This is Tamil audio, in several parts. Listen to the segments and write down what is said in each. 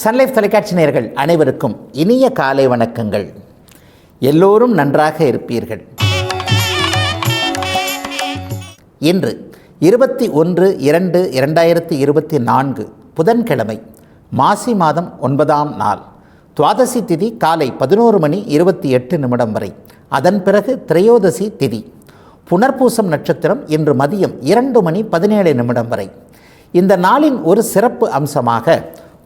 சன்லைஃப் தொலைக்காட்சி நேயர்கள் அனைவருக்கும் இனிய காலை வணக்கங்கள். எல்லோரும் நன்றாக இருப்பீர்கள். இன்று 21/2/2024 புதன்கிழமை, மாசி மாதம் 9ஆம் நாள். துவாதசி திதி காலை 11:28 வரை. அதன் பிறகு திரையோதசி திதி. புனர்பூசம் நட்சத்திரம் இன்று மதியம் 2:17 வரை. இந்த நாளின் ஒரு சிறப்பு அம்சமாக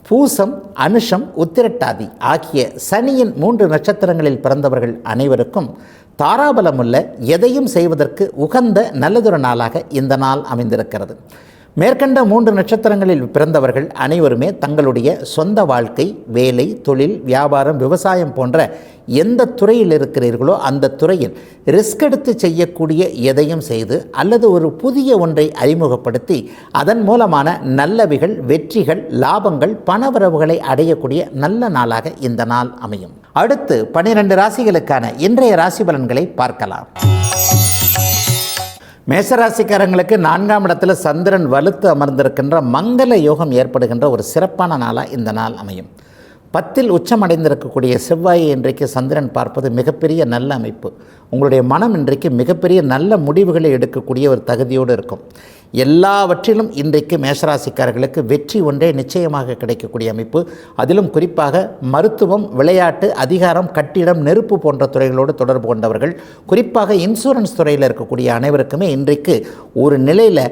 பூசம், அனுஷம், உத்திரட்டாதி ஆகிய சனியின் 3 நட்சத்திரங்களில் பிறந்தவர்கள் அனைவருக்கும் தாராபலமுள்ள எதையும் செய்வதற்கு உகந்த நல்லதொரு நாளாக இந்த நாள் அமைந்திருக்கிறது. மேற்கண்ட 3 நட்சத்திரங்களில் பிறந்தவர்கள் அனைவருமே தங்களுடைய சொந்த வாழ்க்கை, வேலை, தொழில், வியாபாரம், விவசாயம் போன்ற எந்த துறையில் இருக்கிறீர்களோ அந்த துறையில் ரிஸ்க் எடுத்து செய்யக்கூடிய எதையும் செய்து அல்லது ஒரு புதிய ஒன்றை அறிமுகப்படுத்தி அதன் மூலமான நல்லவைகள், வெற்றிகள், லாபங்கள், பணவரவுகளை அடையக்கூடிய நல்ல நாளாக இந்த நாள் அமையும். அடுத்து 12 ராசிகளுக்கான இன்றைய ராசி பலன்களை பார்க்கலாம். மேஷராசிக்காரங்களுக்கு 4ஆம் இடத்துல சந்திரன் வலுத்து அமர்ந்திருக்கின்ற மங்கள யோகம் ஏற்படுகின்ற ஒரு சிறப்பான நாளாக இந்த நாள் அமையும். 10இல் உச்சமடைந்திருக்கக்கூடிய செவ்வாயை இன்றைக்கு சந்திரன் பார்ப்பது மிகப்பெரிய நல்ல அமைப்பு. உங்களுடைய மனம் இன்றைக்கு மிகப்பெரிய நல்ல முடிவுகளை எடுக்கக்கூடிய ஒரு தகுதியோடு இருக்கும். எல்லாவற்றிலும் இன்றைக்கு மேஷராசிக்காரர்களுக்கு வெற்றி ஒன்றே நிச்சயமாக கிடைக்கக்கூடிய அமைப்பு. அதிலும் குறிப்பாக மருத்துவம், விளையாட்டு, அதிகாரம், கட்டிடம், நெருப்பு போன்ற துறைகளோடு தொடர்பு கொண்டவர்கள், குறிப்பாக இன்சூரன்ஸ் துறையில் இருக்கக்கூடிய அனைவருக்குமே இன்றைக்கு ஒரு நிலையில்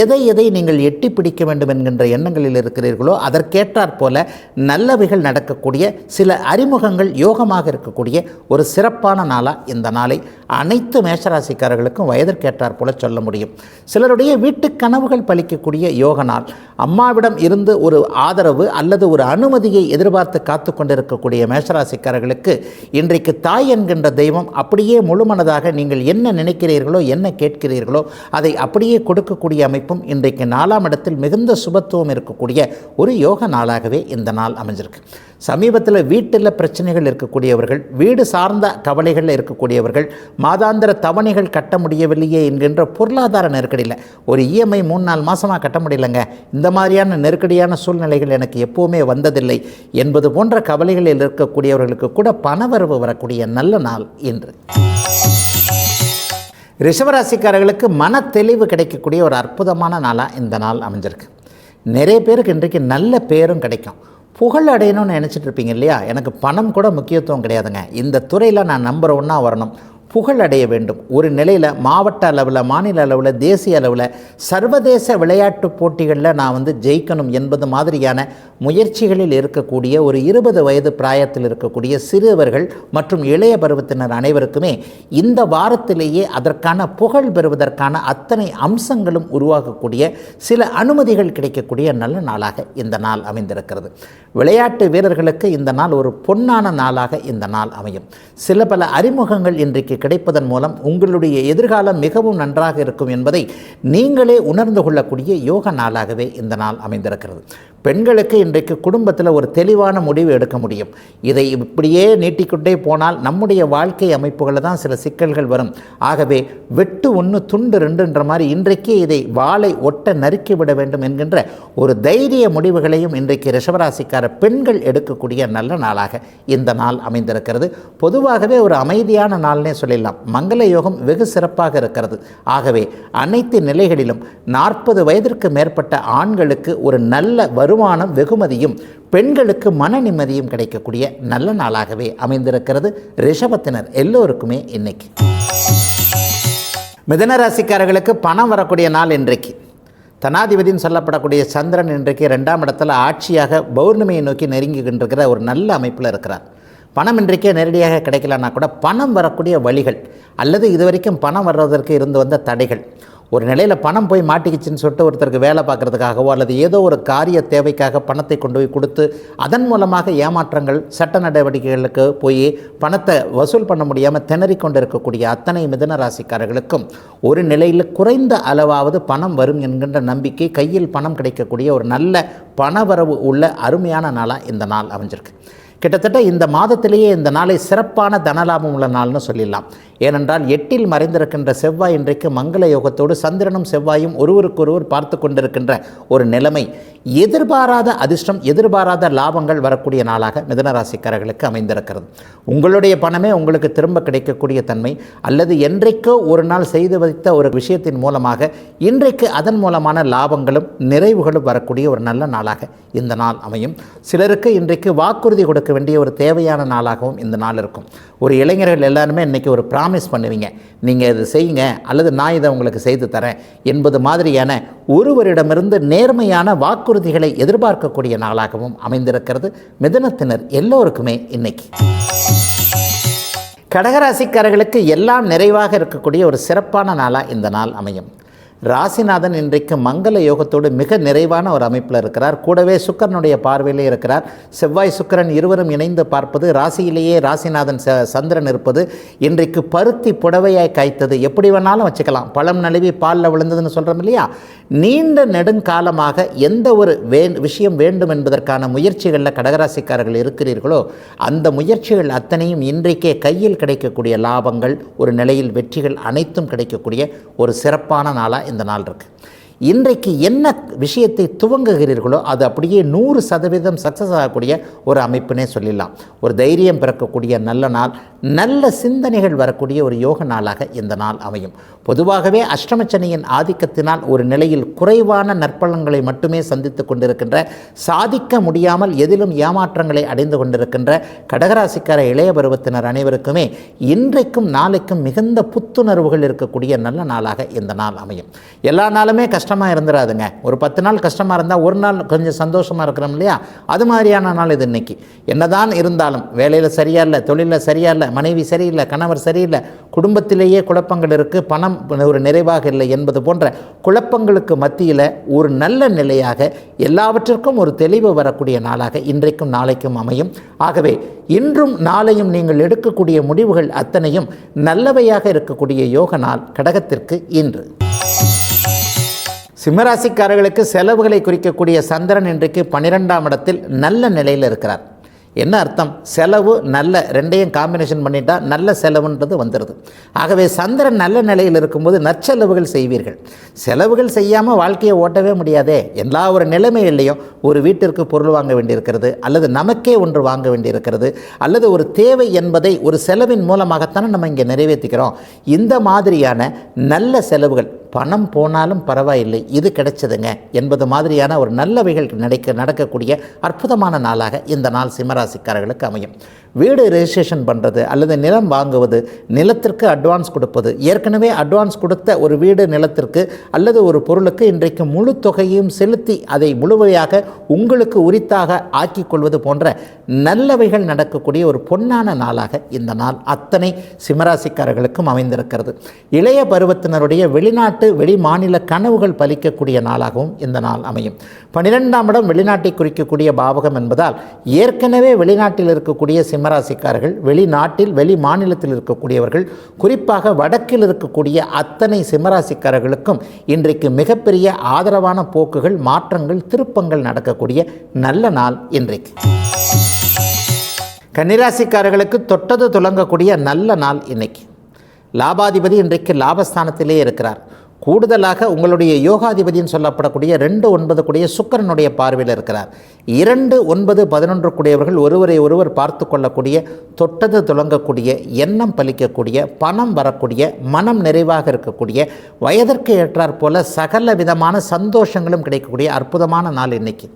எதை நீங்கள் எட்டி பிடிக்க வேண்டும் என்கின்ற எண்ணங்களில் இருக்கிறீர்களோ அதற்கேற்றாற் போல நல்லவைகள் நடக்கக்கூடிய சில அறிமுகங்கள் யோகமாக இருக்கக்கூடிய ஒரு சிறப்பான நாளாக இந்த நாளை அனைத்து மேஷராசிக்காரர்களுக்கும் வயதிற்கேற்றாற் போல சொல்ல முடியும். சிலருடைய வீட்டு கனவுகள் பலிக்கக்கூடிய யோக நாள். அம்மாவிடம் இருந்து ஒரு ஆதரவு அல்லது ஒரு அனுமதியை எதிர்பார்த்து காத்து கொண்டிருக்கக்கூடிய மேஷராசிக்காரர்களுக்கு இன்றைக்கு தாய் என்கின்ற தெய்வம் அப்படியே முழுமனதாக நீங்கள் என்ன நினைக்கிறீர்களோ, என்ன கேட்கிறீர்களோ அதை அப்படியே கொடுக்கக்கூடிய அமைப்பும் இன்றைக்கு 4ஆம் இடத்தில் மிகுந்த சுபத்துவம் இருக்கக்கூடிய ஒரு யோக நாளாகவே இந்த நாள் அமைஞ்சிருக்கு. சமீபத்தில் வீட்டில் பிரச்சனைகள் இருக்கக்கூடியவர்கள், வீடு சார்ந்த கவலைகளில் இருக்கக்கூடியவர்கள், மாதாந்திர தவணைகள் கட்ட முடியவில்லையே என்கின்ற பொருளாதார நெருக்கடியில் ஒரு இஎம்ஐ 3-4 மாதமாக கட்ட முடியலைங்க, இந்த மாதிரியான நெருக்கடியான சூழ்நிலைகள் எனக்கு எப்போவுமே வந்ததில்லை என்பது போன்ற கவலைகளில் இருக்கக்கூடியவர்களுக்கு கூட பணவரவு வரக்கூடிய நல்ல நாள் இன்று. ரிஷபராசிக்காரர்களுக்கு மன தெளிவு கிடைக்கக்கூடிய ஒரு அற்புதமான நாளாக இந்த நாள் அமைஞ்சிருக்கு. நிறைய பேருக்கு இன்றைக்கு நல்ல பேரும் கிடைக்கும். புகழ் அடையணும்னு நினச்சிட்டு இருப்பீங்க இல்லையா? எனக்கு பணம் கூட முக்கியத்துவம் கிடையாதுங்க, இந்த துறையில் நான் நம்பர் 1 வரணும், புகழ் அடைய வேண்டும். ஒரு நிலையில் மாவட்ட அளவில், மாநில அளவில், தேசிய அளவில், சர்வதேச விளையாட்டு போட்டிகளில் நான் ஜெயிக்கணும் என்பது மாதிரியான முயற்சிகளில் இருக்கக்கூடிய ஒரு 20 வயது பிராயத்தில் இருக்கக்கூடிய சிறுவர்கள் மற்றும் இளைய பருவத்தினர் அனைவருக்குமே இந்த வாரத்திலேயே அதற்கான புகழ் பெறுவதற்கான அத்தனை அம்சங்களும் உருவாகக்கூடிய சில அனுமதிகள் கிடைக்கக்கூடிய நல்ல நாளாக இந்த நாள் அமைந்திருக்கிறது. விளையாட்டு வீரர்களுக்கு இந்த நாள் ஒரு பொன்னான நாளாக இந்த நாள் அமையும். சில பல அறிமுகங்கள் இன்றைக்கு கிடைப்பதன் மூலம் உங்களுடைய எதிர்காலம் மிகவும் நன்றாக இருக்கும் என்பதை நீங்களே உணர்ந்து கொள்ளக்கூடிய யோக நாளாகவே இந்த நாள் அமைந்திருக்கிறது. பெண்களுக்கு இன்றைக்கு குடும்பத்தில் ஒரு தெளிவான முடிவு எடுக்க முடியும். இதை இப்படியே நீட்டிக்கொண்டே போனால் நம்முடைய வாழ்க்கை அமைப்புகளில் தான் சில சிக்கல்கள் வரும். ஆகவே வெட்டு 1 துண்டு 2ன்ற மாதிரி இன்றைக்கே இதை வாளை ஒட்ட நறுக்கிவிட வேண்டும் என்கின்ற ஒரு தைரிய முடிவுகளையும் இன்றைக்கு ரிஷபராசிக்கார பெண்கள் எடுக்கக்கூடிய நல்ல நாளாக இந்த நாள் அமைந்திருக்கிறது. பொதுவாகவே ஒரு அமைதியான நாள்னே சொல்லலாம். மங்கள யோகம் வெகு சிறப்பாக இருக்கிறது. ஆகவே அனைத்து நிலைகளிலும் 40 வயதிற்கு மேற்பட்ட ஆண்களுக்கு ஒரு நல்ல வருமானம், வெகுமதியும், பெண்களுக்கு மன நிம்மதியும் கிடைக்கக்கூடிய நல்ல நாளாகவே அமைந்திருக்கிறது. ரிஷபத்தினர் எல்லோருக்குமே இன்னைக்கு. மிதுன ராசிக்காரர்களுக்கு பணம் வரக்கூடிய நாள் இன்றைக்கு. தனாதிபதினு சொல்லப்படக்கூடிய சந்திரன் இன்றைக்கு 2ஆம் இடத்துல ஆட்சியாக பௌர்ணமியை நோக்கி நெருங்கிக்கின்ற ஒரு நல்ல அமைப்பில் இருக்கிறார். பணம் இன்றைக்கே நேரடியாக கிடைக்கலன்னா கூட பணம் வரக்கூடிய வழிகள் அல்லது இதுவரைக்கும் பணம் வர்றதற்கு இருந்து வந்த தடைகள், ஒரு நிலையில் பணம் போய் மாட்டிக்கிச்சின்னு சொல்லிட்டு ஒருத்தருக்கு வேலை பார்க்குறதுக்காகவோ அல்லது ஏதோ ஒரு காரிய தேவைக்காக பணத்தை கொண்டு போய் கொடுத்து அதன் மூலமாக ஏமாற்றங்கள், சட்ட நடவடிக்கைகளுக்கு போய் பணத்தை வசூல் பண்ண முடியாமல் திணறிக் கொண்டு இருக்கக்கூடிய அத்தனை மிதுன ராசிக்காரர்களுக்கும் ஒரு நிலையில் குறைந்த அளவாவது பணம் வரும் என்கின்ற நம்பிக்கை, கையில் பணம் கிடைக்கக்கூடிய ஒரு நல்ல பணவரவு உள்ள அருமையான நாளாக இந்த நாள் அமைஞ்சிருக்கு. கிட்டத்தட்ட இந்த மாதத்திலேயே இந்த நாளை சிறப்பான தனலாபம் உள்ள நாள்னு சொல்லிடலாம். ஏனென்றால் 8இல் மறைந்திருக்கின்ற செவ்வாய் இன்றைக்கு மங்கள யோகத்தோடு சந்திரனும் செவ்வாயும் ஒருவருக்கொருவர் பார்த்து கொண்டிருக்கின்ற ஒரு நிலைமை எதிர்பாராத அதிர்ஷ்டம், எதிர்பாராத லாபங்கள் வரக்கூடிய நாளாக மிதுன ராசிக்காரர்களுக்கு அமைந்திருக்கிறது. உங்களுடைய பணமே உங்களுக்கு திரும்ப கிடைக்கக்கூடிய தன்மை, அல்லது என்றைக்கோ ஒரு நாள் செய்து வைத்த ஒரு விஷயத்தின் மூலமாக இன்றைக்கு அதன் மூலமான லாபங்களும் நிறைவுகளும் வரக்கூடிய ஒரு நல்ல நாளாக இந்த நாள் அமையும். சிலருக்கு இன்றைக்கு வாக்குறுதி கொடுக்க வேண்டிய ஒரு தேவையான நாளாகவும் இந்த நாள் இருக்கும். ஒரு இளைஞர்கள் எல்லாருமே இன்றைக்கி ஒரு ப்ராமிஸ் பண்ணுவீங்க, நீங்கள் இது செய்யுங்க அல்லது நான் இதை உங்களுக்கு செய்து தரேன் என்பது மாதிரியான ஒருவரிடமிருந்து நேர்மையான வாக்குறுதிகளை எதிர்பார்க்கக்கூடிய நாளாகவும் அமைந்திருக்கிறது மிதுனத்தினர் எல்லோருக்குமே இன்னைக்கு. கடகராசிக்காரர்களுக்கு எல்லாம் நிறைவாக இருக்கக்கூடிய ஒரு சிறப்பான நாளாக இந்த நாள் அமையும். ராசிநாதன் இன்றைக்கு மங்கள யோகத்தோடு மிக நிறைவான ஒரு அமைப்பில் இருக்கிறார். கூடவே சுக்கிரனுடைய பார்வையிலே இருக்கிறார். செவ்வாய் சுக்கிரன் இருவரும் இணைந்து பார்ப்பது, ராசியிலேயே ராசிநாதன் சந்திரன் இருப்பது இன்றைக்கு பருத்தி புடவையாய் காய்த்தது. எப்படி வேணாலும் வச்சுக்கலாம், பழம் நழுவி பாலில் விழுந்ததுன்னு சொல்கிறோம் இல்லையா? நீண்ட நெடுங்காலமாக எந்த ஒரு விஷயம் வேண்டும் என்பதற்கான முயற்சிகளில் கடகராசிக்காரர்கள் இருக்கிறீர்களோ அந்த முயற்சிகள் அத்தனையும் இன்றைக்கே கையில் கிடைக்கக்கூடிய லாபங்கள், ஒரு நிலையில் வெற்றிகள் அனைத்தும் கிடைக்கக்கூடிய ஒரு சிறப்பான நாளாக இந்த நாள் இருக்கு. இன்றைக்கு என்ன விஷயத்தை துவங்குகிறீர்களோ அது அப்படியே 100% சக்ஸஸ் ஆகக்கூடிய ஒரு அமைப்புனே சொல்லிடலாம். ஒரு தைரியம் பிறக்கக்கூடிய நல்ல நாள், நல்ல சிந்தனைகள் வரக்கூடிய ஒரு யோக நாளாக இந்த நாள் அமையும். பொதுவாகவே அஷ்டமச்சனியின் ஆதிக்கத்தினால் ஒரு நிலையில் குறைவான நற்பலன்களை மட்டுமே சந்தித்து கொண்டிருக்கின்ற, சாதிக்க முடியாமல் எதிலும் ஏமாற்றங்களை அடைந்து கொண்டிருக்கின்ற கடகராசிக்கார இளைய பருவத்தினர் அனைவருக்குமே இன்றைக்கும் நாளைக்கும் மிகுந்த புத்துணர்வுகள் இருக்கக்கூடிய நல்ல நாளாக இந்த நாள் அமையும். எல்லா நாளுமே கஷ்டமாக இருந்துடாதுங்க. ஒரு 10 நாள் கஷ்டமாக இருந்தால் ஒரு நாள் கொஞ்சம் சந்தோஷமாக இருக்கிறோம் இல்லையா? அது மாதிரியான நாள் இது இன்னைக்கு. என்னதான் இருந்தாலும் வேலையில் சரியா இல்லை, தொழிலில் சரியா இல்லை, மனைவி சரியில்லை, கணவர் சரியில்லை, குடும்பத்திலேயே குழப்பங்கள் இருக்குது, பணம் ஒரு நிறைவாக இல்லை என்பது போன்ற குழப்பங்களுக்கு மத்தியில் ஒரு நல்ல நிலையாக எல்லாவற்றிற்கும் ஒரு தெளிவு வரக்கூடிய நாளாக இன்றைக்கும் நாளைக்கும் அமையும். ஆகவே இன்றும் நாளையும் நீங்கள் எடுக்கக்கூடிய முடிவுகள் அத்தனையும் நல்லவையாக இருக்கக்கூடிய யோக நாள் கடகத்திற்கு இன்று. சிம்மராசிக்காரர்களுக்கு செலவுகளை குறிக்கக்கூடிய சந்திரன் இன்றைக்கு 12ஆம் இடத்தில் நல்ல நிலையில் இருக்கிறார். என்ன அர்த்தம்? செலவு நல்ல, ரெண்டையும் காம்பினேஷன் பண்ணிட்டா நல்ல செலவுன்றது வந்துடுது. ஆகவே சந்திரன் நல்ல நிலையில் இருக்கும்போது நற்செலவுகள் செய்வீர்கள். செலவுகள் செய்யாமல் வாழ்க்கையை ஓட்டவே முடியாதே. எல்லா ஒரு நிலைமையிலையும் ஒரு வீட்டிற்கு பொருள் வாங்க வேண்டியிருக்கிறது, அல்லது நமக்கே ஒன்று வாங்க வேண்டியிருக்கிறது, அல்லது ஒரு தேவை என்பதை ஒரு செலவின் மூலமாகத்தானே நம்ம இங்கே நிறைவேற்றிக்கிறோம். இந்த மாதிரியான நல்ல செலவுகள், பணம் போனாலும் பரவாயில்லை இது கிடைச்சதுங்க என்பது மாதிரியான ஒரு நல்லவைகள் நடக்கக்கூடிய அற்புதமான நாளாக இந்த நாள் சிம்மராசிக்காரர்களுக்கு அமையும். வீடு ரெஜிஸ்ட்ரேஷன் பண்ணுறது அல்லது நிலம் வாங்குவது, நிலத்திற்கு அட்வான்ஸ் கொடுப்பது, ஏற்கனவே அட்வான்ஸ் கொடுத்த ஒரு வீடு நிலத்திற்கு அல்லது ஒரு பொருளுக்கு இன்றைக்கு முழு தொகையும் செலுத்தி அதை முழுமையாக உங்களுக்கு உரித்தாக ஆக்கிக் கொள்வது போன்ற நல்லவைகள் நடக்கக்கூடிய ஒரு பொன்னான நாளாக இந்த நாள் அத்தனை சிம்மராசிக்காரர்களுக்கும் அமைந்திருக்கிறது. இளைய பருவத்தினருடைய வெளிநாட்டு வெளி மாநில கனவுகள் பலிக்கக்கூடிய நாளாகவும் இந்த நாள் அமையும். 12ஆம் இடம் வெளிநாட்டை குறிக்கக்கூடிய பாவகம் என்பதால் ஏற்கனவே வெளிநாட்டில் இருக்கக்கூடிய சிம்மராசிக்காரர்கள், வெளிநாட்டில் வெளி மாநிலத்தில் இருக்கக்கூடியவர்கள், குறிப்பாக வடக்கில் இருக்கக்கூடிய அத்தனை சிம்மராசிக்காரர்களுக்கும் இன்றைக்கு மிகப்பெரிய ஆதரவான போக்குகள், மாற்றங்கள், திருப்பங்கள் நடக்கக்கூடிய நல்ல நாள் இன்றைக்கு. கன்னிராசிக்காரர்களுக்கு தொட்டது துலங்கக்கூடிய நல்ல நாள் இன்னைக்கு. லாபாதிபதி இன்றைக்கு லாபஸ்தானத்திலே இருக்கிறார். கூடுதலாக உங்களுடைய யோகாதிபதின்னு சொல்லப்படக்கூடிய 2-9 கூடிய சுக்கிரனுடைய பார்வையில் இருக்கிறார். 2-9-11 கூடியவர்கள் ஒருவரை ஒருவர் பார்த்து கொள்ளக்கூடிய, தொட்டது துலங்கக்கூடிய, எண்ணம் பலிக்கக்கூடிய, பணம் வரக்கூடிய, மனம் நிறைவாக இருக்கக்கூடிய, வயதிற்கு ஏற்றாற் போல சகல விதமான சந்தோஷங்களும் கிடைக்கக்கூடிய அற்புதமான நாள் இன்னைக்கு.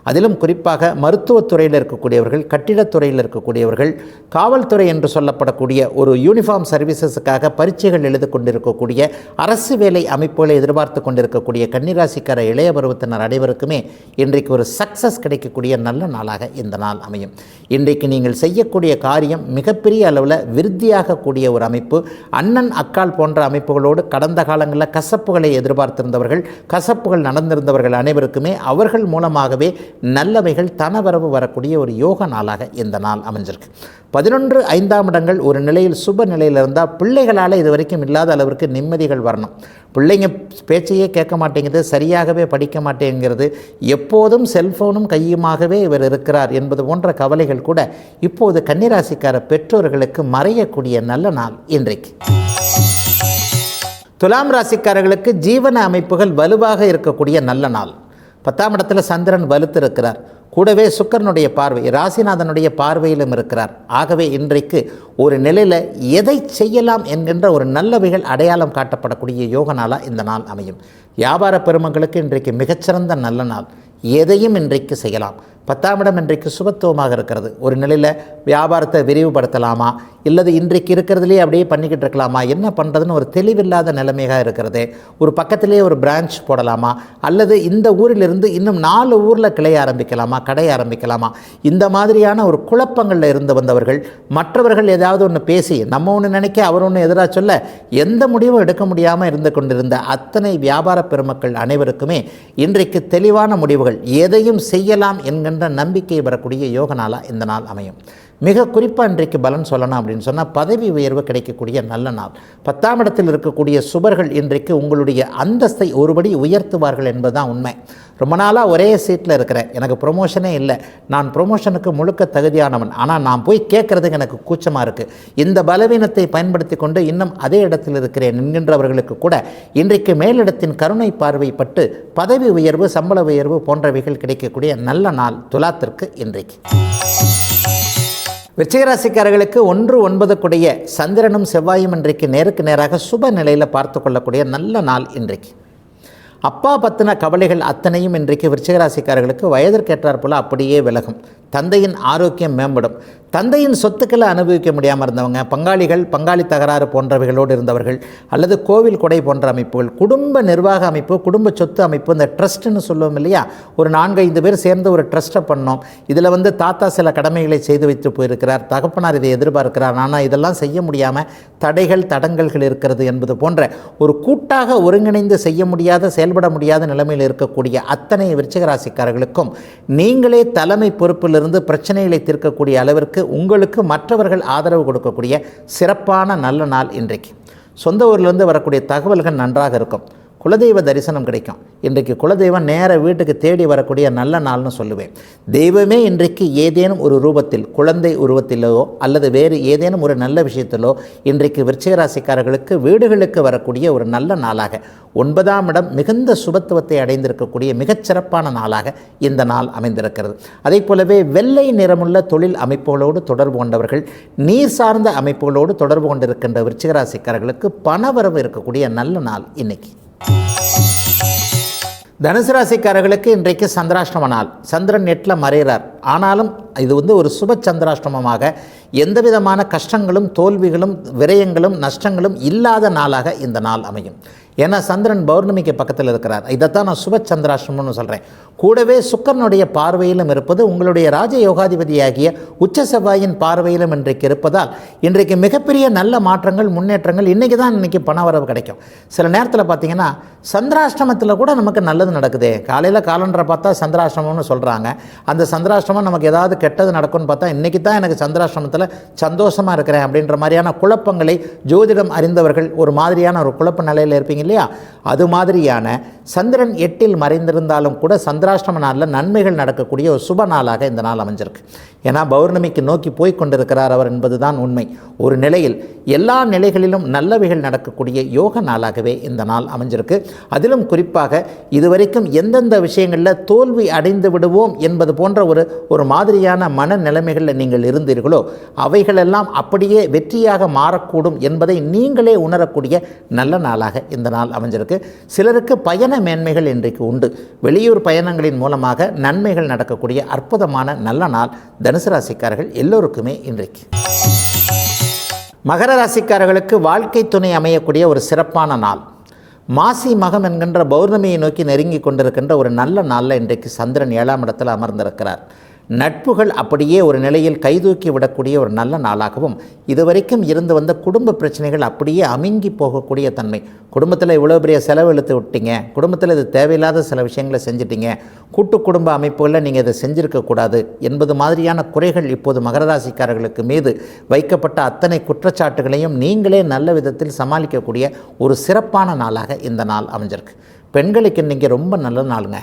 அதிலும் குறிப்பாக மருத்துவத்துறையில் இருக்கக்கூடியவர்கள், கட்டிடத்துறையில் இருக்கக்கூடியவர்கள், காவல்துறை என்று சொல்லப்படக்கூடிய ஒரு யூனிஃபார்ம் சர்வீசஸுக்காக பரீட்சைகள் எழுதி கொண்டிருக்கக்கூடிய, அரசு வேலை அமைப்புகளை எதிர்பார்த்து கொண்டிருக்கக்கூடிய கன்னிராசிக்கார இளைய பருவத்தினர் அனைவருக்குமே இன்றைக்கு ஒரு சக்ஸஸ் கிடைக்கக்கூடிய நல்ல நாளாக இந்த நாள் அமையும். இன்றைக்கு நீங்கள் செய்யக்கூடிய காரியம் மிகப்பெரிய அளவில் விருத்தியாகக்கூடிய ஒரு அமைப்பு. அண்ணன் அக்கால் போன்ற அமைப்புகளோடு கடந்த காலங்களில் கசப்புகளை எதிர்பார்த்திருந்தவர்கள், கசப்புகள் நடந்திருந்தவர்கள் அனைவருக்குமே அவர்கள் மூலமாகவே நல்லவைகள் தனவரவு வரக்கூடிய ஒரு யோக நாளாக இந்த நாள் அமைஞ்சிருக்கு. 11 5ஆம் இடங்கள் ஒரு நிலையில் சுப நிலையில் இருந்தால் பிள்ளைகளால் இது வரைக்கும் இல்லாத அளவிற்கு நிம்மதிகள் வரணும். பிள்ளைங்க பேச்சையே கேட்க மாட்டேங்குது, சரியாகவே படிக்க மாட்டேங்கிறது, எப்போதும் செல்ஃபோனும் கையுமாகவே இவர் இருக்கிறார் என்பது போன்ற கவலைகள் கூட இப்போது கன்னிராசிக்கார பெற்றோர்களுக்கு மறையக்கூடிய நல்ல நாள் இன்றைக்கு. துலாம் ராசிக்காரர்களுக்கு ஜீவன அமைப்புகள் வலுவாக இருக்கக்கூடிய நல்ல நாள். 10ஆம் இடத்துல சந்திரன் வலுத்து இருக்கிறார். கூடவே சுக்கிரனுடைய பார்வை ராசிநாதனுடைய பார்வையிலும் இருக்கிறார். ஆகவே இன்றைக்கு ஒரு நிலையில் எதை செய்யலாம் என்கின்ற ஒரு நல்லவைகள் அடையாளம் காட்டப்படக்கூடிய யோக நாளாக இந்த நாள் அமையும். வியாபார பெருமக்களுக்கு இன்றைக்கு மிகச்சிறந்த நல்ல நாள். எதையும் இன்றைக்கு செய்யலாம். 10ஆம் இடம் இன்றைக்கு சுபத்துவமாக இருக்கிறது. ஒரு நிலையில் வியாபாரத்தை விரிவுபடுத்தலாமா, இல்லது இன்றைக்கு இருக்கிறதுலேயே அப்படியே பண்ணிக்கிட்டு இருக்கலாமா, என்ன பண்ணுறதுன்னு ஒரு தெளிவில்லாத நிலைமையாக இருக்கிறது. ஒரு பக்கத்திலேயே ஒரு பிரான்ச் போடலாமா, அல்லது இந்த ஊரிலிருந்து இன்னும் 4 ஊரில் கிளை ஆரம்பிக்கலாமா, கடை ஆரம்பிக்கலாமா, இந்த மாதிரியான ஒரு குழப்பங்களில் இருந்து வந்தவர்கள் மற்றவர்கள் ஏதாவது ஒன்று பேசி நம்ம ஒன்று நினைக்க அவர் ஒன்று எதிராக சொல்ல எந்த முடிவும் எடுக்க முடியாமல் இருந்து கொண்டிருந்த அத்தனை வியாபார பெருமக்கள் அனைவருக்குமே இன்றைக்கு தெளிவான முடிவுகள், எதையும் செய்யலாம் என்கின்ற நம்பிக்கை வரக்கூடிய யோக நாளாக இந்த நாள் அமையும். மிக குறிப்பாக இன்றைக்கு பலன் சொல்லணும் அப்படின்னு சொன்னால் பதவி உயர்வு கிடைக்கக்கூடிய நல்ல நாள். 10ஆம் இடத்தில் இருக்கக்கூடிய சுபர்கள் இன்றைக்கு உங்களுடைய அந்தஸ்தை ஒருபடி உயர்த்துவார்கள் என்பதுதான் உண்மை. ரொம்ப நாளாக ஒரே சீட்டில் இருக்கிறேன், எனக்கு ப்ரொமோஷனே இல்லை, நான் ப்ரொமோஷனுக்கு முழுக்க தகுதியானவன், ஆனால் நான் போய் கேட்குறதுக்கு எனக்கு கூச்சமாக இருக்குது, இந்த பலவீனத்தை பயன்படுத்தி கொண்டு இன்னும் அதே இடத்தில் இருக்கிறேன் என்கின்றவர்களுக்கு கூட இன்றைக்கு மேலிடத்தின் கருணை பார்வைப்பட்டு பதவி உயர்வு, சம்பள உயர்வு போன்றவைகள் கிடைக்கக்கூடிய நல்ல நாள் துலாத்திற்கு இன்றைக்கு. விருச்சிகராசிக்காரர்களுக்கு 1-9 கூடிய சந்திரனும் செவ்வாயும் இன்றைக்கு நேருக்கு நேராக சுப நிலையில் பார்த்து கொள்ளக்கூடிய நல்ல நாள் இன்றைக்கு. அப்பா பற்றின கவலைகள் அத்தனையும் இன்றைக்கு விருச்சிகராசிக்காரர்களுக்கு வயதிற்கேற்றார் போல் அப்படியே விலகும். தந்தையின் ஆரோக்கியம் மேம்படும். தந்தையின் சொத்துக்களை அனுபவிக்க முடியாமல் இருந்தவங்க, பங்காளி தகராறு போன்றவைகளோடு இருந்தவர்கள், அல்லது கோவில் கொடை போன்ற அமைப்புகள், குடும்ப நிர்வாக அமைப்பு, குடும்ப சொத்து அமைப்பு, இந்த ட்ரஸ்ட்டுன்னு சொல்லுவோம் இல்லையா, ஒரு 4-5 பேர் சேர்ந்து ஒரு ட்ரஸ்ட்டை பண்ணோம், இதில் தாத்தா சில கடமைகளை செய்து வைத்து போயிருக்கிறார், தகப்பனார் இதை எதிர்பார்க்கிறார், ஆனால் இதெல்லாம் செய்ய முடியாமல் தடங்கல்கள் இருக்கிறது என்பது போன்ற ஒரு கூட்டாக ஒருங்கிணைந்து செய்ய முடியாத, செயல்பட முடியாத நிலைமையில் இருக்கக்கூடிய அத்தனை விருச்சிகராசிக்காரர்களுக்கும் நீங்களே தலைமை பொறுப்பில் இருந்து பிரச்சனைகளை தீர்க்கக்கூடிய அளவிற்கு உங்களுக்கு மற்றவர்கள் ஆதரவு கொடுக்கக்கூடிய சிறப்பான நல்ல நாள் இன்றைக்கு. சொந்த ஊரிலிருந்து வரக்கூடிய தகவல்கள் நன்றாக இருக்கும். குலதெய்வ தரிசனம் கிடைக்கும். இன்றைக்கு குலதெய்வம் நேர வீட்டுக்கு தேடி வரக்கூடிய நல்ல நாள்னு சொல்லுவேன். தெய்வமே இன்றைக்கு ஏதேனும் ஒரு ரூபத்தில், குழந்தை உருவத்திலோ அல்லது வேறு ஏதேனும் ஒரு நல்ல விஷயத்திலோ இன்றைக்கு விருச்சிகராசிக்காரர்களுக்கு வீடுகளுக்கு வரக்கூடிய ஒரு நல்ல நாளாக, 9ஆம் இடம் மிகுந்த சுபத்துவத்தை அடைந்திருக்கக்கூடிய மிகச்சிறப்பான நாளாக இந்த நாள் அமைந்திருக்கிறது. அதே போலவே வெள்ளை நிறமுள்ள தொழில் அமைப்புகளோடு தொடர்பு கொண்டவர்கள், நீர் சார்ந்த அமைப்புகளோடு தொடர்பு கொண்டிருக்கின்ற விருச்சிகராசிக்காரர்களுக்கு பணவரவு இருக்கக்கூடிய நல்ல நாள் இன்னைக்கு. தனுசு ராசிக்காரர்களுக்கு இன்றைக்கு சந்திராஷ்டம நாள். சந்திரன் 8ல் மறைகிறார். ஆனாலும் இது ஒரு சுப சந்திராஷ்டமமாக எந்த விதமான கஷ்டங்களும் தோல்விகளும் விரயங்களும் நஷ்டங்களும் இல்லாத நாளாக இந்த நாள் அமையும். ஏன்னா சந்திரன் பௌர்ணமிக்கு பக்கத்தில் இருக்கிறார். இதைத்தான் நான் சுப சந்திராஷ்டமம்னு சொல்கிறேன். கூடவே சுக்கிரனுடைய பார்வையிலும் இருப்பது, உங்களுடைய ராஜ யோகாதிபதியாகிய உச்ச செவ்வாயின் பார்வையிலும் இன்றைக்கு இருப்பதால் இன்றைக்கு மிகப்பெரிய நல்ல மாற்றங்கள், முன்னேற்றங்கள் இன்றைக்கி பணவரவு கிடைக்கும். சில நேரத்தில் பார்த்திங்கன்னா சந்திராஷ்டமத்தில் கூட நமக்கு நல்லது நடக்குது. காலையில் காலண்டரை பார்த்தா சந்திராஷ்டமம்னு சொல்கிறாங்க. அந்த சந்திராஷ்டமம் நமக்கு ஏதாவது கெட்டது நடக்கும்னு பார்த்தா இன்றைக்கி தான் எனக்கு சந்திராஷ்டமத்தில் சந்தோஷமாக இருக்கிறேன் அப்படின்ற மாதிரியான குழப்பங்களை ஜோதிடம் அறிந்தவர்கள் ஒரு மாதிரியான ஒரு குழப்ப நிலையில் இருப்பீங்க இல்லையா. அது மாதிரியான சந்திரன் 8ல் மறைந்திருந்தாலும் கூட சந்திராஷ்டம நாளில் நன்மைகள் நடக்கக்கூடிய ஒரு சுப நாளாக இந்த நாள் அமைஞ்சிருக்கு. ஏன்னா பௌர்ணமிக்கு நோக்கி போய் கொண்டிருக்கிறார் அவர் என்பதுதான் உண்மை. ஒரு நிலையில் எல்லா நிலைகளிலும் நல்லவைகள் நடக்கக்கூடிய யோக நாளாகவே இந்த நாள் அமைஞ்சிருக்கு. அதிலும் குறிப்பாக இதுவரைக்கும் எந்தெந்த விஷயங்களில் தோல்வி அடைந்து விடுவோம் என்பது போன்ற ஒரு மாதிரியான மனநிலைமைகளில் நீங்கள் இருந்தீர்களோ அவைகளெல்லாம் அப்படியே வெற்றியாக மாறக்கூடும் என்பதை நீங்களே உணரக்கூடிய நல்ல நாளாக இந்த நாள் அமைஞ்சிருக்கு. சிலருக்கு பயண மேன்மைகள் இன்றைக்கு உண்டு. வெளியூர் பயணங்களின் மூலமாக நன்மைகள் நடக்கக்கூடிய அற்புதமான நல்ல நாள் தனுசு ராசிக்காரர்கள் எல்லோருக்குமே இன்றைக்கு. மகர ராசிக்காரர்களுக்கு வாழ்க்கை துணை அமையக்கூடிய ஒரு சிறப்பான நாள். மாசி மகம் என்கின்ற பௌர்ணமியை நோக்கி நெருங்கி கொண்டிருக்கின்ற ஒரு நல்ல நாளில் இன்றைக்கு சந்திரன் 7ஆம் இடத்தில் அமர்ந்திருக்கிறார். நட்புகள் அப்படியே ஒரு நிலையில் கைதூக்கி விடக்கூடிய ஒரு நல்ல நாளாகவும், இதுவரைக்கும் இருந்து வந்த குடும்ப பிரச்சனைகள் அப்படியே அமுங்கி போகக்கூடிய தன்மை. குடும்பத்தில் இவ்வளோ பெரிய செலவு இழுத்து விட்டீங்க, குடும்பத்தில் இது தேவையில்லாத சில விஷயங்களை செஞ்சிட்டீங்க, கூட்டு குடும்ப அமைப்புகளில் நீங்கள் இதை செஞ்சுருக்கக்கூடாது என்பது மாதிரியான குறைகள் இப்போது மகர ராசிக்காரர்களுக்கு மீது வைக்கப்பட்ட அத்தனை குற்றச்சாட்டுகளையும் நீங்களே நல்ல விதத்தில் சமாளிக்கக்கூடிய ஒரு சிறப்பான நாளாக இந்த நாள் அமைஞ்சிருக்கு. பெண்களுக்கு இன்றைக்கி ரொம்ப நல்ல நாளுங்க.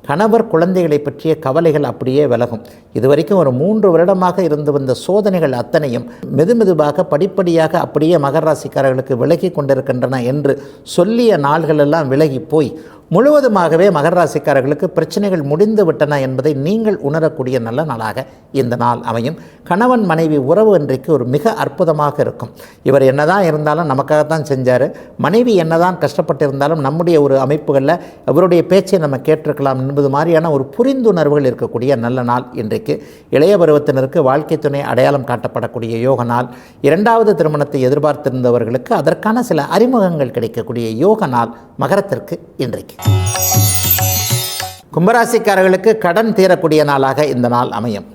கணவர் குழந்தைகளை பற்றிய கவலைகள் அப்படியே விலகும். இதுவரைக்கும் ஒரு 3 வருடமாக இருந்து வந்த சோதனைகள் அத்தனையும் மெதுமெதுவாக படிப்படியாக அப்படியே மகர ராசிக்காரர்களுக்கு விலகி கொண்டிருக்கின்றன என்று சொல்லிய நாள்களெல்லாம் விலகி போய் முழுவதுமாகவே மகர ராசிக்காரர்களுக்கு பிரச்சனைகள் முடிந்து விட்டன என்பதை நீங்கள் உணரக்கூடிய நல்ல நாளாக இந்த நாள் அமையும். கணவன் மனைவி உறவு இன்றைக்கு ஒரு மிக அற்புதமாக இருக்கும். இவர் என்னதான் இருந்தாலும் நமக்காகத்தான் செஞ்சார், மனைவி என்னதான் கஷ்டப்பட்டு இருந்தாலும் நம்முடைய ஒரு அமைப்புகளில் அவருடைய பேச்சை நம்ம கேட்டிருக்கலாம் என்பது மாதிரியான ஒரு புரிந்துணர்வுகள் இருக்கக்கூடிய நல்ல நாள் இன்றைக்கு. இளைய பருவத்தினருக்கு வாழ்க்கை துணை அடையாளம் காட்டப்படக்கூடிய யோக நாள். 2வது திருமணத்தை எதிர்பார்த்திருந்தவர்களுக்கு அதற்கான சில அறிமுகங்கள் கிடைக்கக்கூடிய யோக நாள் மகரத்திற்கு இன்றைக்கு. கும்பராசிக்காரர்களுக்கு கடன் தீரக்கூடிய நாளாக இந்த நாள் அமையும்.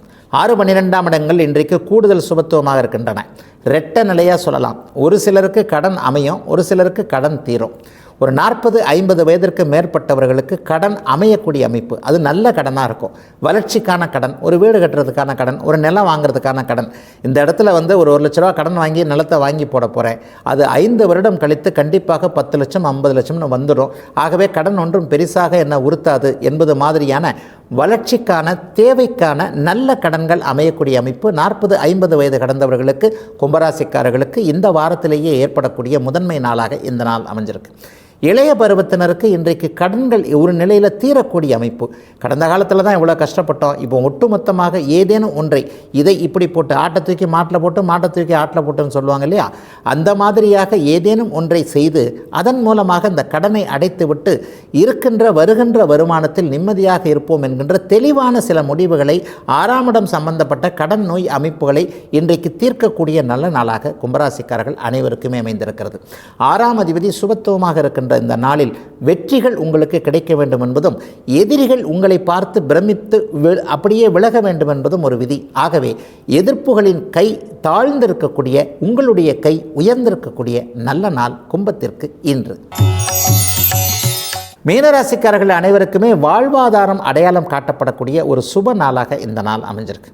6, 12ஆம் இடங்கள் இன்றைக்கு கூடுதல் சுபத்துவமாக இருக்கின்றன. ரெட்ட நிலையாக சொல்லலாம். ஒரு சிலருக்கு கடன் அமையும், ஒரு சிலருக்கு கடன் தீரும். ஒரு 40, 50 வயதிற்கு மேற்பட்டவர்களுக்கு கடன் அமையக்கூடிய அமைப்பு, அது நல்ல கடனாக இருக்கும். வளர்ச்சிக்கான கடன், ஒரு வீடு கட்டுறதுக்கான கடன், ஒரு நிலம் வாங்குறதுக்கான கடன். இந்த இடத்துல ஒரு 1 லட்ச ரூபா கடன் வாங்கி நிலத்தை வாங்கி போட போகிறேன், அது 5 வருடம் கழித்து கண்டிப்பாக 10 லட்சம் 50 லட்சம்னு வந்துடும். ஆகவே கடன் ஒன்றும் பெரிசாக என்ன உறுத்தாது என்பது மாதிரியான வளர்ச்சிக்கான தேவைக்கான நல்ல கடன்கள் அமையக்கூடிய அமைப்பு 40, 50 வயது கடந்தவர்களுக்கு கும்பராசிக்காரர்களுக்கு இந்த வாரத்திலேயே ஏற்படக்கூடிய முதன்மை நாளாக இந்த நாள் அமைஞ்சிருக்கு. இளைய பருவத்தினருக்கு இன்றைக்கு கடன்கள் ஒரு நிலையில் தீரக்கூடிய அமைப்பு. கடந்த காலத்தில் தான் இவ்வளோ கஷ்டப்பட்டோம், இப்போ ஒட்டுமொத்தமாக ஏதேனும் ஒன்றை இதை இப்படி போட்டு ஆட்டை தூக்கி மாட்டில் போட்டு மாட்டை தூக்கி ஆட்டில் போட்டுன்னு சொல்லுவாங்க இல்லையா, அந்த மாதிரியாக ஏதேனும் ஒன்றை செய்து அதன் மூலமாக இந்த கடனை அடைத்து விட்டு வருகின்ற வருமானத்தில் நிம்மதியாக இருப்போம் என்கின்ற தெளிவான சில முடிவுகளை 6ஆம் இடம் சம்பந்தப்பட்ட கடன் நோய் அமைப்புகளை இன்றைக்கு தீர்க்கக்கூடிய நல்ல நாளாக கும்பராசிக்காரர்கள் அனைவருக்குமே அமைந்திருக்கிறது. 6ஆம் அதிபதி சுபத்துவமாக இருக்கின்ற இந்த நாளில் வெற்றிகள் உங்களுக்கு கிடைக்க வேண்டும் என்பதும், எதிரிகள் உங்களை பார்த்து பிரமித்து அப்படியே விலக வேண்டும் என்பதும் ஒரு விதி. ஆகவே எதிர்ப்புகளின் கை தாழ்ந்திருக்கக்கூடிய, உங்களுடைய கை உயர்ந்திருக்கக்கூடிய நல்ல நாள் கும்பத்திற்கு இன்று. மீனராசிக்காரர்கள் அனைவருக்குமே வாழ்வாதாரம் அடையாளம் காட்டப்படக்கூடிய ஒரு சுப நாளாக இந்த நாள் அமைஞ்சிருக்கு.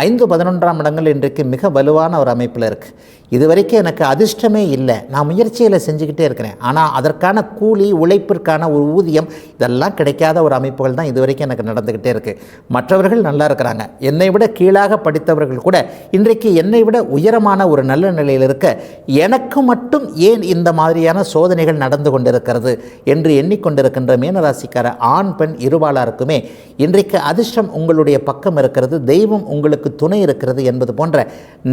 5, 11ஆம் இடங்கள் இன்றைக்கு மிக வலுவான ஒரு அமைப்பில் இருக்குது. இதுவரைக்கும் எனக்கு அதிர்ஷ்டமே இல்லை, நான் முயற்சிகளை செஞ்சுக்கிட்டே இருக்கிறேன், ஆனால் அதற்கான கூலி உழைப்பிற்கான ஒரு ஊதியம் இதெல்லாம் கிடைக்காத ஒரு அமைப்புகள் தான் இதுவரைக்கும் எனக்கு நடந்துக்கிட்டே இருக்குது. மற்றவர்கள் நல்லா இருக்கிறாங்க, என்னை விட கீழாக படித்தவர்கள் கூட இன்றைக்கு என்னை விட உயரமான ஒரு நல்ல நிலையில் இருக்க எனக்கு மட்டும் ஏன் இந்த மாதிரியான சோதனைகள் நடந்து கொண்டிருக்கிறது என்று எண்ணிக்கொண்டிருக்கின்ற மீனராசிக்கார ஆண் பெண் இருபாலாருக்குமே இன்றைக்கு அதிர்ஷ்டம் உங்களுடைய பக்கம் இருக்கிறது, தெய்வம் உங்களுக்கு துணை இருக்கிறது என்பது போன்ற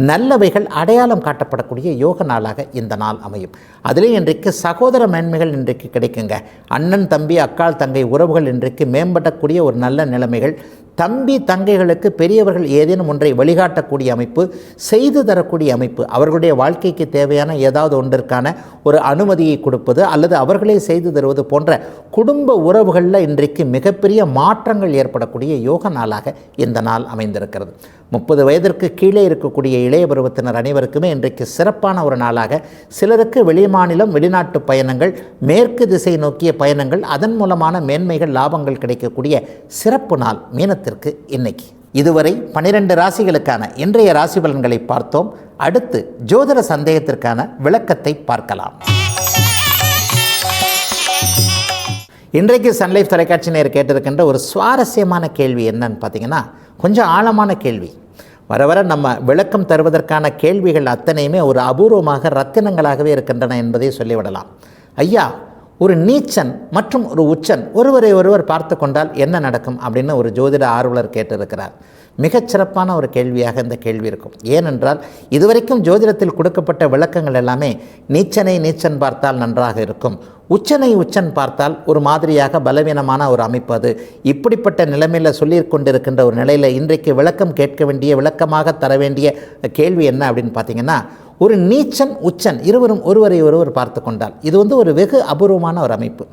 நல்லவைகள் அடையாளம் காட்டப்படக்கூடிய யோக நாளாக இந்த நாள் அமையும். அதிலே இன்றைக்கு சகோதர மேன்மைகள் இன்றைக்கு கிடைக்குங்க. அண்ணன் தம்பி அக்காள் தங்கை உறவுகள் இன்றைக்கு மேம்படக்கூடிய ஒரு நல்ல நிலைமைகள். தம்பி தங்கைகளுக்கு பெரியவர்கள் ஏதேனும் ஒன்றை வழிகாட்டக்கூடிய அமைப்பு, செய்து தரக்கூடிய அமைப்பு, அவர்களுடைய வாழ்க்கைக்கு தேவையான ஏதாவது ஒன்றிற்கான ஒரு அனுமதியை கொடுப்பது அல்லது அவர்களே செய்து தருவது போன்ற குடும்ப உறவுகளில் இன்றைக்கு மிகப்பெரிய மாற்றங்கள் ஏற்படக்கூடிய யோக நாளாக இந்த நாள் அமைந்திருக்கிறது. 30 வயதிற்கு கீழே இருக்கக்கூடிய இளைய பருவத்தினர் அனைவருக்குமே இன்றைக்கு சிறப்பான ஒரு நாளாக, சிலருக்கு வெளிமாநிலம் வெளிநாட்டு பயணங்கள், மேற்கு திசை நோக்கிய பயணங்கள், அதன் மூலமான மேன்மைகள் லாபங்கள் கிடைக்கக்கூடிய சிறப்பு நாள் மீனத்திற்கு இன்னைக்கு. இதுவரை 12 ராசிகளுக்கான இன்றைய ராசி பலன்களை பார்த்தோம். அடுத்து ஜோதிட சந்தேகத்திற்கான விளக்கத்தை பார்க்கலாம். இன்றைக்கு சன்லைஃப் தொலைக்காட்சி நேயர் கேட்டிருக்கின்ற ஒரு சுவாரஸ்யமான கேள்வி என்னன்னு பார்த்தீங்கன்னா, கொஞ்சம் ஆழமான கேள்வி. வர வர நம்ம விளக்கம் தருவதற்கான கேள்விகள் அத்தனையுமே ஒரு அபூர்வமாக ரத்தினங்களாகவே இருக்கின்றன என்பதை சொல்லிவிடலாம். ஐயா, ஒரு நீச்சன் மற்றும் ஒரு உச்சன் ஒருவரை ஒருவர் பார்த்து கொண்டால் என்ன நடக்கும் அப்படின்னு ஒரு ஜோதிட ஆர்வலர் கேட்டிருக்கிறார். மிகச்சிறப்பான ஒரு கேள்வியாக இந்த கேள்வி இருக்கும். ஏனென்றால் இதுவரைக்கும் ஜோதிடத்தில் கொடுக்கப்பட்ட விளக்கங்கள் எல்லாமே நீச்சனை நீச்சன் பார்த்தால் நன்றாக இருக்கும், உச்சனை உச்சன் பார்த்தால் ஒரு மாதிரியாக பலவீனமான ஒரு அமைப்பு, அது இப்படிப்பட்ட நிலைமையில் சொல்லிக்கொண்டிருக்கின்ற ஒரு நிலையில் இன்றைக்கு விளக்கம் கேட்க வேண்டிய, விளக்கமாக தர வேண்டிய கேள்வி என்ன அப்படின்னு பார்த்தீங்கன்னா, ஒரு நீச்சன் உச்சன் இருவரும் ஒருவரை ஒருவர் பார்த்து கொண்டால் இது ஒரு வெகு அபூர்வமான ஒரு அமைப்பு.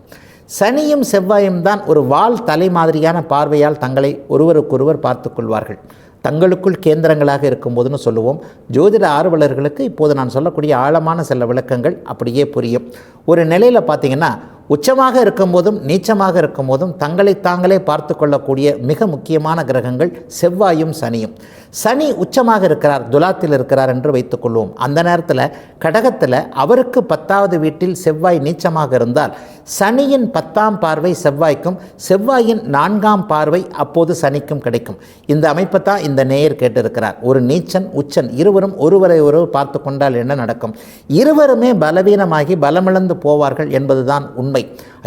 சனியும் செவ்வாயும் தான் ஒரு வால் தலை மாதிரியான பார்வையால் தங்களை ஒருவருக்கொருவர் பார்த்து கொள்வார்கள். தங்களுக்குள் கேந்திரங்களாக இருக்கும்போதுன்னு சொல்லுவோம். ஜோதிட ஆர்வலர்களுக்கு இப்போது நான் சொல்லக்கூடிய ஆழமான சில விளக்கங்கள் அப்படியே புரியும். ஒரு நிலையில் பார்த்திங்கன்னா, உச்சமாக இருக்கும்போதும் நீச்சமாக இருக்கும்போதும் தங்களை தாங்களே பார்த்து கொள்ளக்கூடிய மிக முக்கியமான கிரகங்கள் செவ்வாயும் சனியும். சனி உச்சமாக இருக்கிறார், துலாத்தில் இருக்கிறார் என்று வைத்துக்கொள்வோம். அந்த நேரத்தில் கடகத்தில் அவருக்கு 10வது வீட்டில் செவ்வாய் நீச்சமாக இருந்தால் சனியின் 10ஆம் பார்வை செவ்வாய்க்கும் செவ்வாயின் 4ஆம் பார்வை அப்போது சனிக்கும் கிடைக்கும். இந்த அமைப்பை தான் இந்த நேயர் கேட்டிருக்கிறார். ஒரு நீச்சன் உச்சன் இருவரும் ஒருவரை ஒருவர் பார்த்து கொண்டால் என்ன நடக்கும்? இருவருமே பலவீனமாகி பலமிழந்து போவார்கள் என்பதுதான் உண்மை.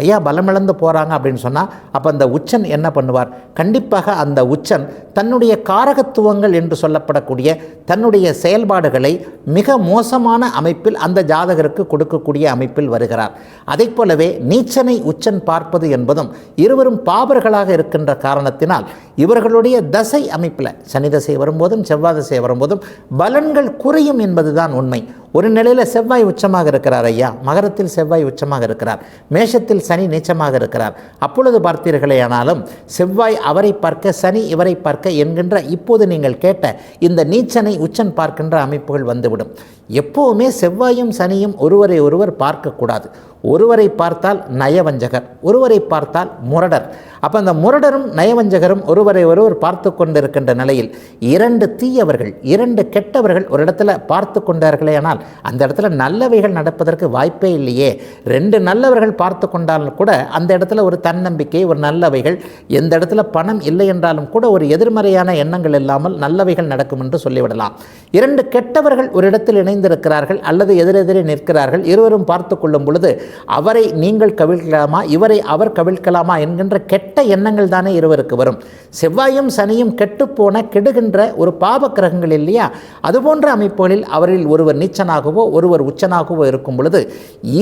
ஐயா, பலமிழந்து போகிறாங்க அப்படின்னு சொன்னால் அப்போ அந்த உச்சன் என்ன பண்ணுவார்? கண்டிப்பாக அந்த உச்சன் தன்னுடைய காரகத்துவங்கள் என்று சொல்லப்படக்கூடிய தன்னுடைய செயல்பாடுகளை மிக மோசமான அமைப்பில் அந்த ஜாதகருக்கு கொடுக்கக்கூடிய அமைப்பில் வருகிறார். அதை போலவே நீச்சனை உச்சன் பார்ப்பது என்பதும் இருவரும் பாபர்களாக இருக்கின்ற காரணத்தினால் இவர்களுடைய தசை அமைப்பில் சனி தசை வரும்போதும் செவ்வாய் தசை வரும்போதும் பலன்கள் குறையும் என்பதுதான் உண்மை. ஒரு நிலையில் செவ்வாய் உச்சமாக இருக்கிறார் ஐயா, மகரத்தில் செவ்வாய் உச்சமாக இருக்கிறார், மேஷத்தில் சனி நீச்சமாக இருக்கிறார். அப்பொழுது பார்த்தீர்களே ஆனாலும் செவ்வாய் அவரை பார்க்க சனி இவரை பார்க்க என்கின்ற இப்போது நீங்கள் கேட்ட இந்த நீச்சனை உச்சன் பார்க்கின்ற அமைப்புகள் வந்துவிடும். எப்போவுமே செவ்வாயும் சனியும் ஒருவரை ஒருவர் பார்க்கக்கூடாது. ஒருவரை பார்த்தால் நயவஞ்சகர், ஒருவரை பார்த்தால் முரடர். அப்போ அந்த முரடரும் நயவஞ்சகரும் ஒருவரை ஒருவர் பார்த்து கொண்டிருக்கின்ற நிலையில் 2 தீயவர்கள் 2 கெட்டவர்கள் ஒரு இடத்துல பார்த்து கொண்டார்களே ஆனால் அந்த இடத்துல நல்லவைகள் நடப்பதற்கு வாய்ப்பே இல்லையே. 2 நல்லவர்கள் பார்த்து கொண்டாலும் கூட அந்த இடத்துல ஒரு தன்னம்பிக்கை, ஒரு நல்லவைகள், எந்த இடத்துல பணம் இல்லை என்றாலும் கூட ஒரு எதிர்மறையான எண்ணங்கள் இல்லாமல் நல்லவைகள் நடக்கும் என்று சொல்லிவிடலாம். 2 கெட்டவர்கள் ஒரு இடத்தில் இணைந்திருக்கிறார்கள் அல்லது எதிரெதிரே நிற்கிறார்கள். இருவரும் பார்த்து கொள்ளும் பொழுது அவரை நீங்கள் கவிழ்க்கலாமா, இவரை அவர் கவிழ்க்கலாமா என்கின்ற கெட்ட எண்ணங்கள் தானே இருவருக்கு வரும். செவ்வாயும் சனியும் கெட்டுப்போன கெடுகின்ற ஒரு பாவ கிரகங்கள் இல்லையா? அதுபோன்ற அமைப்புகளில் அவரில் ஒருவர் நீச்சனாகவோ ஒருவர் உச்சனாகவோ இருக்கும் பொழுது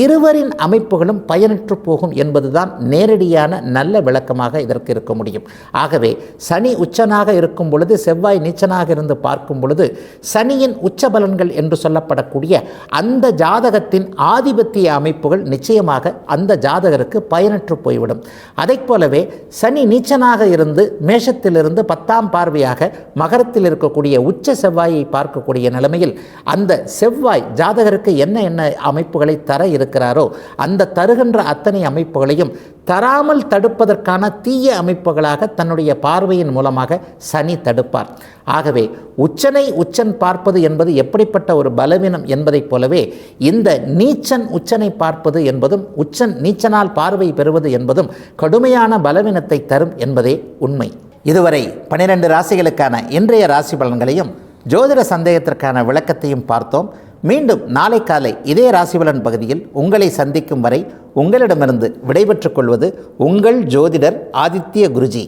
இருவரின் அமைப்புகளும் பயனற்று போகும் என்பதுதான் நேரடியான நல்ல விளக்கமாக இதற்கு இருக்க முடியும். ஆகவே சனி உச்சனாக இருக்கும் பொழுது செவ்வாய் நீச்சனாக இருந்து பார்க்கும் பொழுது சனியின் உச்ச பலன்கள் என்று சொல்லப்படக்கூடிய அந்த ஜாதகத்தின் ஆதிபத்திய அமைப்புகள் நிச்சயமாக அந்த ஜாதகருக்கு பயனற்று போய்விடும். அதைப் போலவே சனி நீச்சனாக இருந்து மேஷத்திலிருந்து 10ஆம் பார்வையாக மகரத்தில் இருக்கக்கூடிய உச்ச செவ்வாயை பார்க்கக்கூடிய நிலைமையில் அந்த செவ்வாய் ஜாதகருக்கு என்ன என்ன அமைப்புகளை தர இருக்கிறாரோ அந்த தருகின்ற அத்தனை அமைப்புகளையும் தராமல் தடுப்பதற்கான தீய அமைப்புகளாக தன்னுடைய பார்வையின் மூலமாக சனி தடுப்பார். ஆகவே உச்சனை உச்சன் பார்ப்பது என்பது எப்படிப்பட்ட ஒரு பலவீனம் என்பதைப் போலவே இந்த நீச்சன் உச்சனை பார்ப்பது என்பதும் உச்சன் நீச்சனால் பார்வை பெறுவது என்பதும் கடுமையான பலவீனத்தை தரும் என்பதே உண்மை. இதுவரை 12 ராசிகளுக்கான இன்றைய ராசி பலன்களையும் ஜோதிட சந்தேகத்திற்கான விளக்கத்தையும் பார்த்தோம். மீண்டும் நாளை காலை இதே ராசிபலன் பகுதியில் உங்களை சந்திக்கும் வரை உங்களிடமிருந்து விடைபெற்றுக் கொள்வது உங்கள் ஜோதிடர் ஆதித்ய குருஜி.